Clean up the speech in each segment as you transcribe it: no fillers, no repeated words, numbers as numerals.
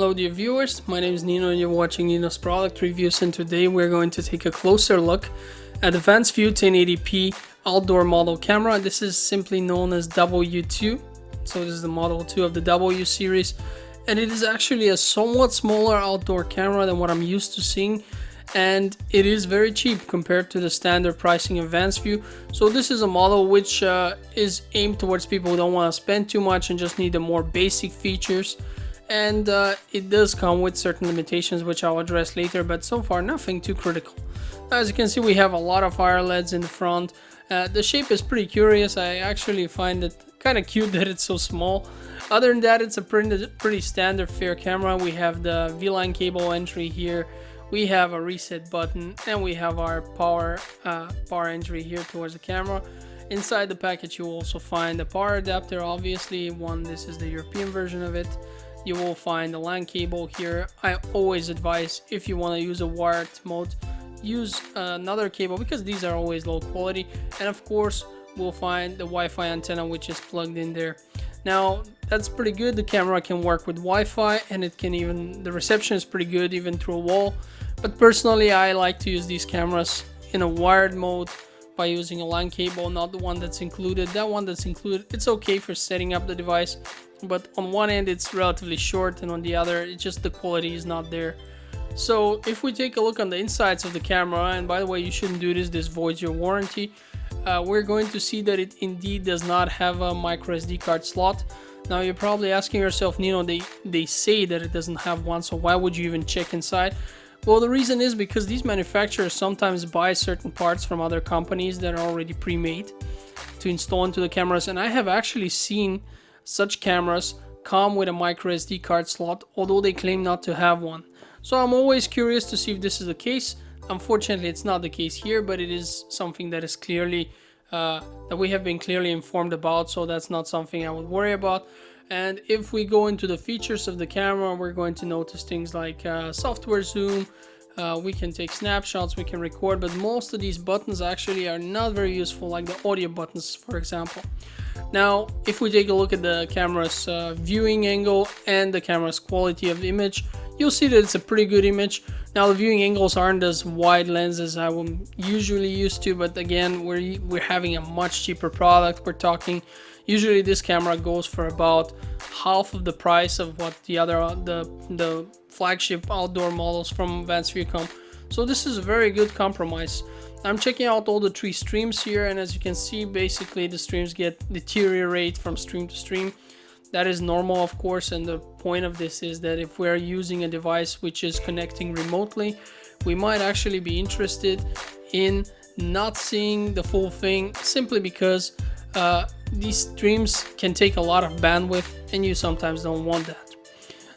Hello dear viewers, my name is Nino and you're watching Nino's product reviews, and today we're going to take a closer look at the Wansview 1080p outdoor model camera. This is simply known as W2, so this is the Model 2 of the W series, and it is actually a somewhat smaller outdoor camera than what I'm used to seeing, and it is very cheap compared to the standard pricing of Wansview. So this is a model which is aimed towards people who don't want to spend too much and just need the more basic features. And it does come with certain limitations which I'll address later, but so far nothing too critical. As you can see, we have a lot of fire LEDs in the front. The shape is pretty curious. I actually find it kind of cute that it's so small. Other than that, it's a pretty standard fare camera. We have the V-line cable entry here. We have a reset button, and we have our power entry here towards the camera. Inside the package you will also find a power adapter, obviously this is the European version of it. You will find the LAN cable here. I always advise, if you want to use a wired mode, use another cable because these are always low quality. And of course we'll find the Wi-Fi antenna which is plugged in there. Now that's pretty good. The camera can work with Wi-Fi, and the reception is pretty good even through a wall. But personally I like to use these cameras in a wired mode by using a LAN cable, not the one that's included. That one that's included, it's okay for setting up the device, but on one end it's relatively short, and on the other it's just the quality is not there. So if we take a look on the insides of the camera, and by the way, you shouldn't do this voids your warranty, we're going to see that it indeed does not have a micro SD card slot. Now you're probably asking yourself, Nino, they say that it doesn't have one, so why would you even check inside? Well, the reason is because these manufacturers sometimes buy certain parts from other companies that are already pre-made to install into the cameras, and I have actually seen such cameras come with a micro SD card slot, although they claim not to have one. So I'm always curious to see if this is the case. Unfortunately, it's not the case here, but it is something that is clearly that we have been clearly informed about, so that's not something I would worry about. And if we go into the features of the camera, we're going to notice things like software zoom. We can take snapshots, we can record, but most of these buttons actually are not very useful, like the audio buttons, for example. Now, if we take a look at the camera's viewing angle and the camera's quality of the image, you'll see that it's a pretty good image. Now, the viewing angles aren't as wide lens as I am usually used to, but again, we're having a much cheaper product. We're talking, usually this camera goes for about half of the price of what the flagship outdoor models from Wansview come. So this is a very good compromise. I'm checking out all the 3 streams here, and as you can see, basically the streams deteriorate from stream to stream. That is normal, of course, and the point of this is that if we're using a device which is connecting remotely, we might actually be interested in not seeing the full thing, simply because these streams can take a lot of bandwidth and you sometimes don't want that.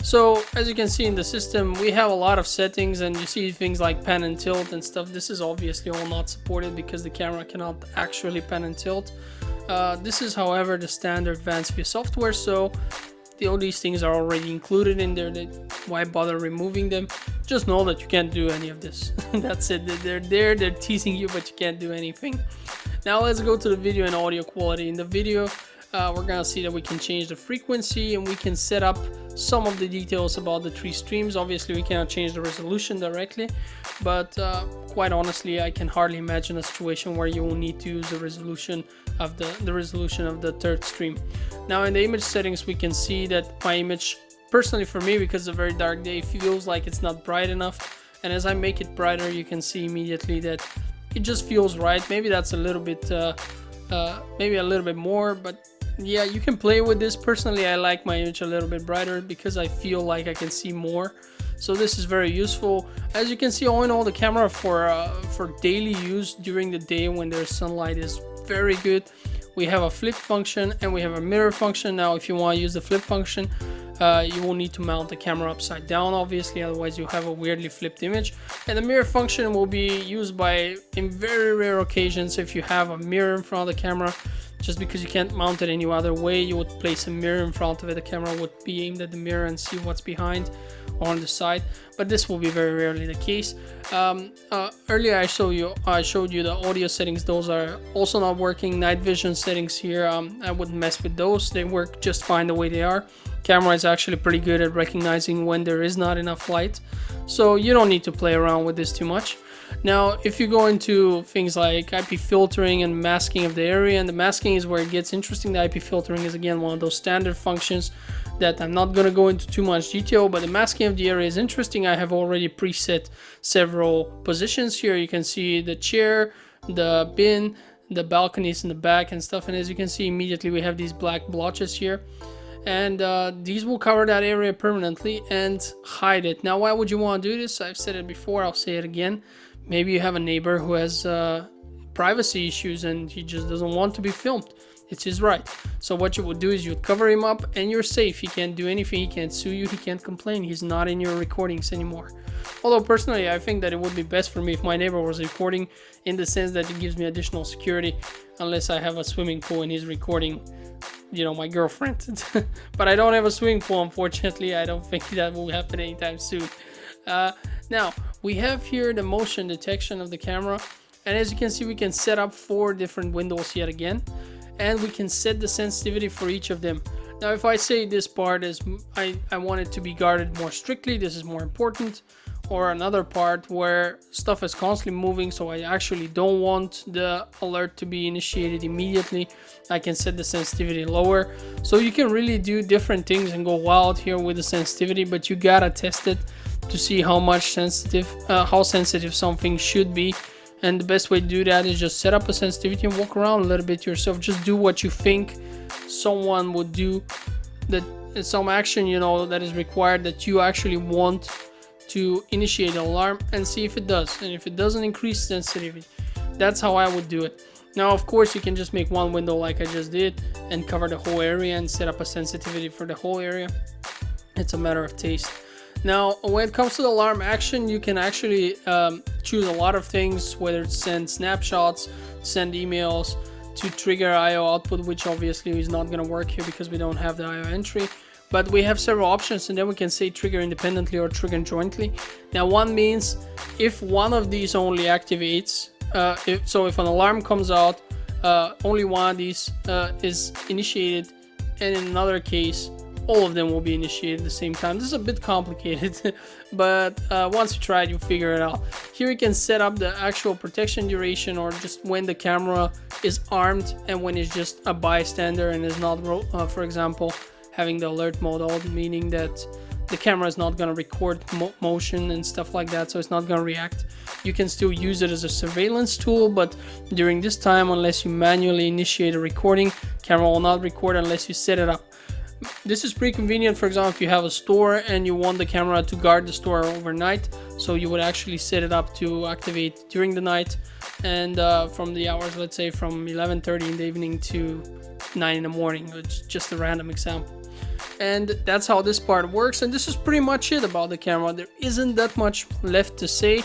So as you can see in the system, we have a lot of settings, and you see things like pan and tilt and stuff. This is obviously all not supported because the camera cannot actually pan and tilt. This is, however, the standard Wansview software, so all these things are already included in there. Why bother removing them? Just know that you can't do any of this. That's it. They're teasing you, but you can't do anything. Now let's go to the video and audio quality. In the video, we're gonna see that we can change the frequency, and we can set up some of the details about the 3 streams. Obviously we cannot change the resolution directly, but quite honestly, I can hardly imagine a situation where you will need to use the resolution of the 3rd stream. Now in the image settings, we can see that my image, personally for me, because it's a very dark day, feels like it's not bright enough, and as I make it brighter, you can see immediately that it just feels right. Maybe that's a little bit maybe a little bit more, but yeah, you can play with this. Personally, I like my image a little bit brighter because I feel like I can see more. So this is very useful. As you can see, all in all, the camera for daily use during the day when there's sunlight is very good. We have a flip function and we have a mirror function. Now, if you want to use the flip function, you will need to mount the camera upside down, obviously, otherwise you have a weirdly flipped image. And the mirror function will be used in very rare occasions. If you have a mirror in front of the camera, just because you can't mount it any other way, you would place a mirror in front of it. The camera would be aimed at the mirror and see what's behind. or on the side, but this will be very rarely the case. Earlier I showed you the audio settings. Those are also not working. Night vision settings here, I wouldn't mess with those. They work just fine the way they are. Camera is actually pretty good at recognizing when there is not enough light, so you don't need to play around with this too much. Now, if you go into things like IP filtering and masking of the area, and the masking is where it gets interesting. The IP filtering is again one of those standard functions that I'm not going to go into too much detail, but the masking of the area is interesting. I have already preset several positions here. You can see the chair, the bin, the balconies in the back and stuff, and as you can see immediately we have these black blotches here, and these will cover that area permanently and hide it. Now, why would you want to do this? I've said it before, I'll say it again. Maybe you have a neighbor who has privacy issues and he just doesn't want to be filmed. It's his right. So what you would do is you would cover him up and you're safe. He can't do anything, he can't sue you, he can't complain. He's not in your recordings anymore. Although personally I think that it would be best for me if my neighbor was recording, in the sense that it gives me additional security, unless I have a swimming pool and he's recording, you know, my girlfriend. But I don't have a swimming pool, unfortunately. I don't think that will happen anytime soon. Now we have here the motion detection of the camera, and as you can see we can set up 4 different windows yet again, and we can set the sensitivity for each of them. Now if I say this part is I want it to be guarded more strictly, this is more important, or another part where stuff is constantly moving, so I actually don't want the alert to be initiated immediately, I can set the sensitivity lower. So you can really do different things and go wild here with the sensitivity, but you gotta test it to see how sensitive something should be. And the best way to do that is just set up a sensitivity and walk around a little bit yourself. Just do what you think someone would do, that some action, you know, that is required, that you actually want to initiate an alarm, and see if it does. And if it doesn't, increase sensitivity. That's how I would do it. Now of course you can just make one window like I just did and cover the whole area and set up a sensitivity for the whole area. It's a matter of taste. Now when it comes to the alarm action, you can actually choose a lot of things, whether it's send snapshots, send emails, to trigger IO output, which obviously is not going to work here because we don't have the IO entry. But we have several options, and then we can say trigger independently or trigger jointly. Now one means if one of these only activates, if an alarm comes out, only one of these is initiated, and in another case all of them will be initiated at the same time. This is a bit complicated, but once you try it, you'll figure it out. Here you can set up the actual protection duration, or just when the camera is armed and when it's just a bystander and is not, for example, having the alert mode on, meaning that the camera is not going to record motion and stuff like that, so it's not going to react. You can still use it as a surveillance tool, but during this time, unless you manually initiate a recording, camera will not record unless you set it up. This is pretty convenient, for example, if you have a store and you want the camera to guard the store overnight, so you would actually set it up to activate during the night, and from the hours, let's say from 11:30 in the evening to 9 in the morning. It's just a random example. And that's how this part works, and this is pretty much it about the camera. There isn't that much left to say.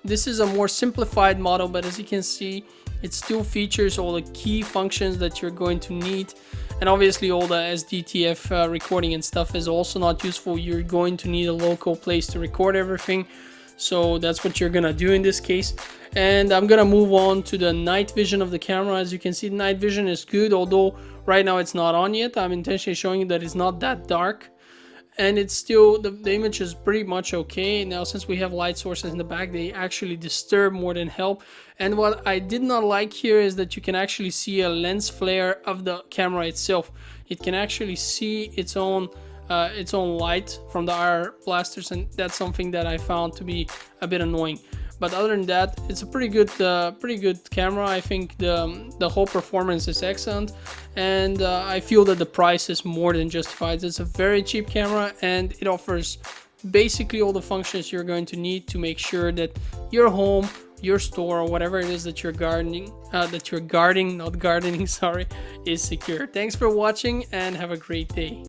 This is a more simplified model, but as you can see, it still features all the key functions that you're going to need. And obviously all the SDTF recording and stuff is also not useful. You're going to need a local place to record everything. So that's what you're gonna do in this case. And I'm gonna move on to the night vision of the camera. As you can see, the night vision is good, although right now it's not on yet. I'm intentionally showing you that it's not that dark. And it's still, the image is pretty much okay. Now, since we have light sources in the back, they actually disturb more than help. And what I did not like here is that you can actually see a lens flare of the camera itself. It can actually see its own light from the IR blasters, and that's something that I found to be a bit annoying. But other than that, it's a pretty good camera. I think the whole performance is excellent, and I feel that the price is more than justified. It's a very cheap camera, and it offers basically all the functions you're going to need to make sure that your home, your store, or whatever it is that you're guarding, sorry, is secure. Thanks for watching and have a great day.